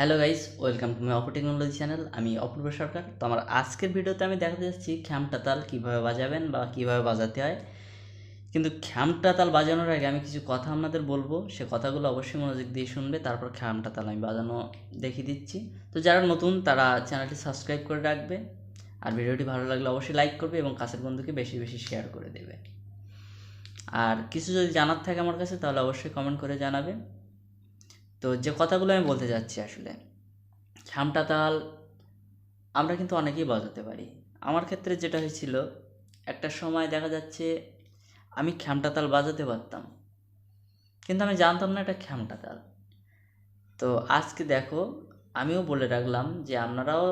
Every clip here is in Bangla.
Hello guys, welcome to my Oppo technology channel. আমি অপূর্ব সরকার। তো আমার আজকের ভিডিওতে আমি দেখাতে যাচ্ছি খ্যামটা তাল কীভাবে বাজাবেন বা কীভাবে বাজাতে হয়। কিন্তু খ্যামটা তাল বাজানোর আগে আমি কিছু কথা আপনাদের বলবো, সে কথাগুলো অবশ্যই মনোযোগ দিয়ে শুনবে। তারপর খ্যামটা তাল আমি বাজানো দেখিয়ে দিচ্ছি। তো যারা নতুন তারা চ্যানেলটি সাবস্ক্রাইব করে রাখবে, আর ভিডিওটি ভালো লাগলে অবশ্যই লাইক করবে এবং কাছের বন্ধুকে বেশি বেশি শেয়ার করে দেবে। আর কিছু যদি জানার থাকে আমার কাছে তাহলে অবশ্যই কমেন্ট করে জানাবে। তো যে কথাগুলো আমি বলতে যাচ্ছি, আসলে খ্যামটা তাল আমরা কিন্তু অনেকেই বাজাতে পারি। আমার ক্ষেত্রে যেটা হয়েছিল, একটা সময় দেখা যাচ্ছে আমি খ্যামটা তাল বাজাতে পারতাম, কিন্তু আমি জানতাম না এটা খ্যামটা তাল। তো আজকে দেখো, আমিও বলে রাখলাম যে আপনারাও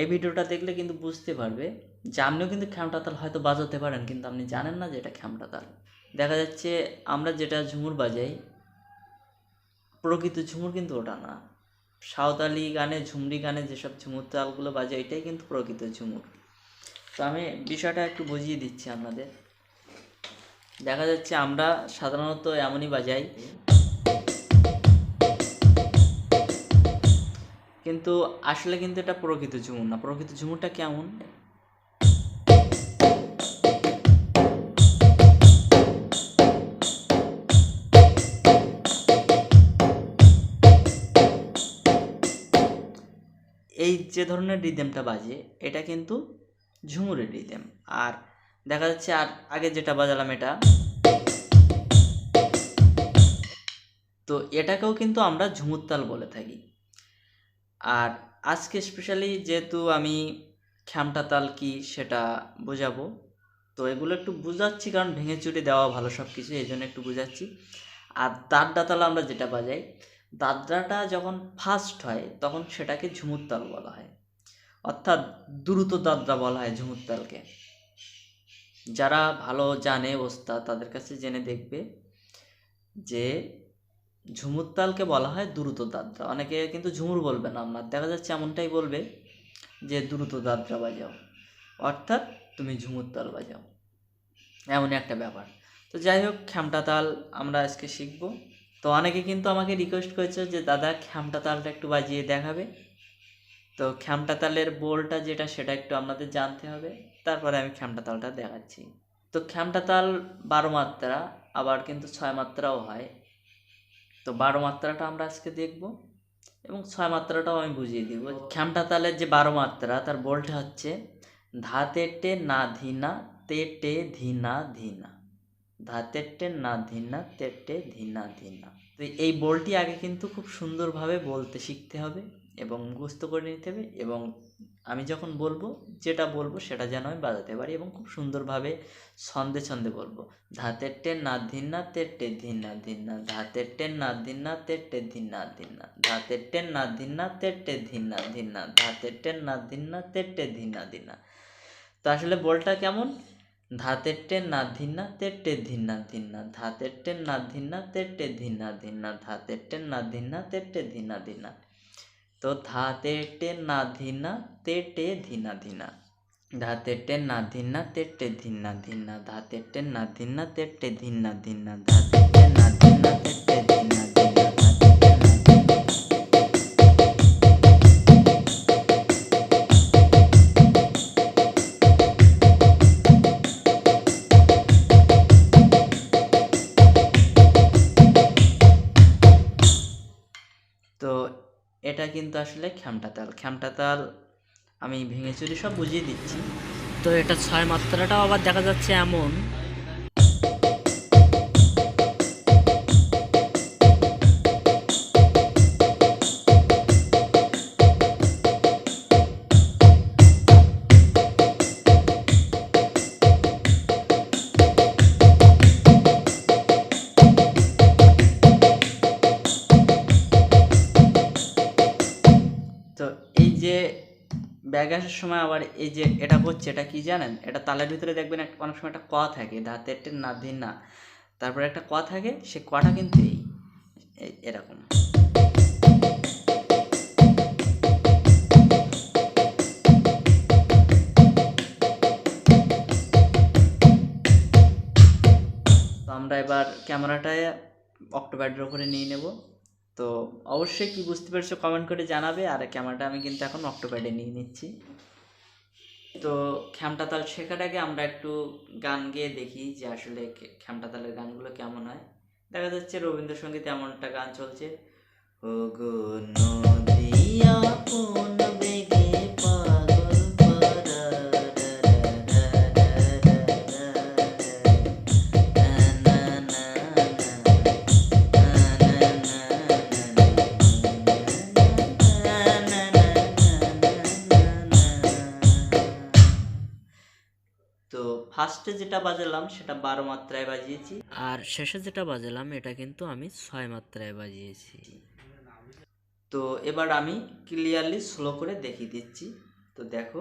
এই ভিডিওটা দেখলে কিন্তু বুঝতে পারবে যে আপনিও কিন্তু খ্যামটা তাল হয়তো বাজাতে পারেন, কিন্তু আপনি জানেন না যে এটা খ্যামটা তাল। দেখা যাচ্ছে আমরা যেটা ঝুমুর বাজাই, প্রকৃত ঝুমুর কিন্তু ওটা না। সাঁওতালি গানে, ঝুমরি গানে যেসব ঝুমুর তালগুলো বাজে, এটাই কিন্তু প্রকৃত ঝুমুর। তো আমি বিষয়টা একটু বুঝিয়ে দিচ্ছি আপনাদের। দেখা যাচ্ছে আমরা সাধারণত এমনই বাজাই, কিন্তু আসলে কিন্তু এটা প্রকৃত ঝুমুর না। প্রকৃত ঝুমুরটা কেমন? এই যে ধরনের রিদেমটা বাজে, এটা কিন্তু ঝুমুরের রিদেম। আর দেখা যাচ্ছে আর আগে যেটা বাজালাম এটা, তো এটাকেও কিন্তু আমরা ঝুমুর তাল বলে থাকি। আর আজকে স্পেশালি যেহেতু আমি খ্যামটা তাল কি সেটা বোঝাবো, তো এগুলো একটু বুঝাচ্ছি, কারণ ভেঙে চুরে দেওয়া ভালো সব কিছু, এই জন্য একটু বুঝাচ্ছি। আর দাদরা তাল আমরা যেটা বাজাই, দাদরাটা যখন ফার্স্ট হয় তখন সেটাকে ঝুমুর তাল বলা হয়, অর্থাৎ দ্রুত দাদরা বলা হয় ঝুমুর তালকে। যারা ভালো জানে ওস্তাদ তাদের কাছে জেনে দেখবে যে ঝুমুর তালকে বলা হয় দ্রুত দাদরা। অনেকে কিন্তু ঝুমুর বলবে না, আপনার দেখা যাচ্ছে এমনটাই বলবে যে দ্রুত দাদরা বাজাও, অর্থাৎ তুমি ঝুমুর তাল বাজাও, এমনই একটা ব্যাপার। তো যাই হোক, খ্যামটা তাল আমরা আজকে শিখব। তো অনেকে কিন্তু আমাকে রিকোয়েস্ট করেছে যে দাদা খ্যামটা তালটা একটু বাজিয়ে দেখাবে। তো খ্যামটা তালের বোলটা যেটা, সেটা একটু আপনাদের জানতে হবে, তারপরে আমি খ্যামটা তালটা দেখাচ্ছি। তো খ্যামটা তাল 12 মাত্রা, আবার কিন্তু 6 মাত্রাও হয়। তো 12 মাত্রাটা আমরা আজকে দেখব এবং 6 মাত্রাটাও আমি বুঝিয়ে দিব। খ্যামটা তালের যে 12 মাত্রা, তার বোলটা হচ্ছে ধা তে টে না ধিনা তে টে ধিনা ধিনা, ধা তে টে না ধিনা তে টে ধিনা ধিনা। তো এই বোলটি আগে কিন্তু খুব সুন্দরভাবে বলতে শিখতে হবে এবং মুখস্থ করে নিতে হবে, এবং আমি যখন বলবো, যেটা বলবো সেটা যেন আমি বাজাতে পারি এবং খুব সুন্দরভাবে ছন্দে ছন্দে বলবো। ধাতে টে না ধিনা তে টে ধিনা ধিনা, ধাতে টে না ধিনা তে টে ধিনা ধিনা, ধাতে টে না ধিনা তে টে ধিনা ধিনা, ধাতে টে না ধিনা তে টে ধিনা ধিনা। তো আসলে বলটা কেমন? ধাতে টে না ধিনা তে টে ধিনা ধিনা, ধাতে টে না ধিনা তে টে ধিনা ধিনা, ধাতে টে না ধিনা তে টে ধিনা ধিনা। তো ধাতে টে না ধিনা তে টে ধিনা ধিনা, ধাতে টে না ধিনা তে টে ধিনা ধিনা, ধাতে টে না ধিনা তে টে ধিনা ধিনা, ধাতে টে না ধিনা তে টে ধিনা ধিনা। তো এটা কিন্তু আসলে খ্যামটা তাল। খ্যামটা তাল আমি ভেঙে চুরি সব বুঝিয়ে দিচ্ছি। তো এটা 6 মাত্রাটাও আবার দেখা যাচ্ছে এমন। তো এই যে ব্যাগ আসার সময় আবার এই যে এটা করছে, এটা কি জানেন? এটা তালের ভিতরে দেখবেন অনেক সময় একটা ক থাকে, ধাতে টে না ধিনা, তারপরে একটা ক থাকে, সে কটা কিন্তু এরকম। তো আমরা এবার ক্যামেরাটায় অক্টোপ্যাডের উপরে নিয়ে নেব। তো অবশ্যই কি বুঝতে পেরেছো কমেন্ট করে জানাবে। আর ক্যামেরাটা আমি কিন্তু এখন অক্টোপ্যাডে নিয়ে নিচ্ছি। তো খ্যামটা তাল শেখার আগে আমরা একটু গান গেয়ে দেখি যে আসলে খ্যামটা তালের গানগুলো কেমন হয়। দেখা যাচ্ছে রবীন্দ্রসঙ্গীত এমন একটা গান চলছে, ও গো নদী আপন বেগে পাগল পারা তো ফার্স্টে যেটা বাজালাম সেটা 12 মাত্রায় বাজিয়েছি, আর শেষে যেটা বাজালাম এটা কিন্তু আমি 6 মাত্রায় বাজিয়েছি। তো এবার আমি ক্লিয়ারলি স্লো করে দেখিয়ে দিচ্ছি। তো দেখো,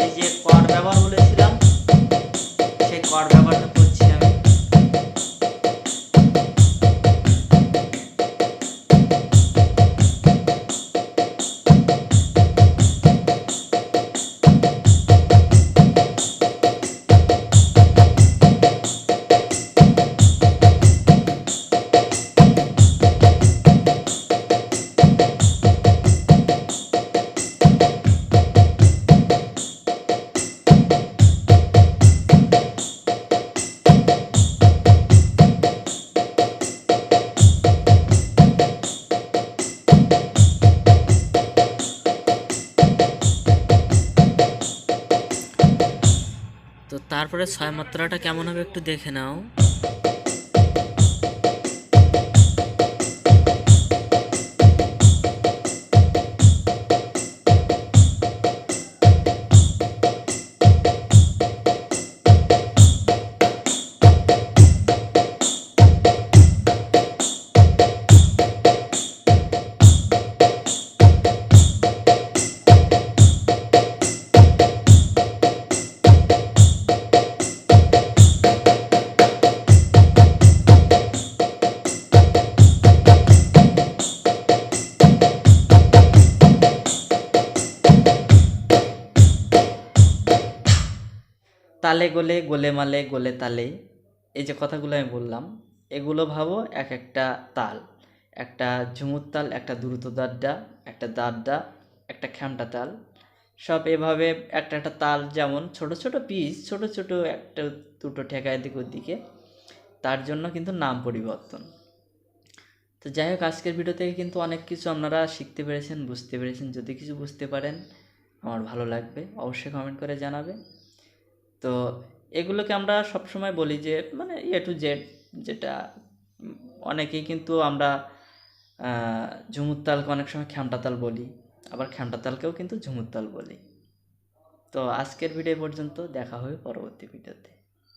এই যে কর্ড ব্যবহার বলেছিলাম সেই কর্ড ব্যবহারটা করছি আমি। তো তারপরে 6 মাত্রাটা কেমন হবে একটু দেখে নাও। তালে গোলে গোলে মালে গোলে তালে, এই যে কথাগুলো আমি বললাম এগুলো ভাবো এক একটা তাল, একটা ঝুমুর তাল, একটা দ্রুত দাড্ডা, একটা দাড্ডা, একটা খ্যামটা তাল, সব এভাবে একটা একটা তাল যেমন ছোট ছোট পিস, ছোট ছোট একটা দুটো ঠেকা এদিক ওদিকে, তার জন্য কিন্তু নাম পরিবর্তন। তো যাই হোক, আজকের ভিডিও থেকে কিন্তু অনেক কিছু আপনারা শিখতে পেরেছেন, বুঝতে পেরেছেন। যদি কিছু বুঝতে পারেন আমার ভালো লাগবে, অবশ্যই কমেন্ট করে জানাবে। তো এগুলোকে আমরা সবসময় বলি যে মানে A to Z, যেটা অনেকেই কিন্তু আমরা ঝুমুর তালকে অনেক সময় খ্যামটা তাল বলি, আবার খ্যামটা তালকেও কিন্তু ঝুমুর তাল বলি। তো আজকের ভিডিও পর্যন্ত, দেখা হবে পরবর্তী ভিডিওতে।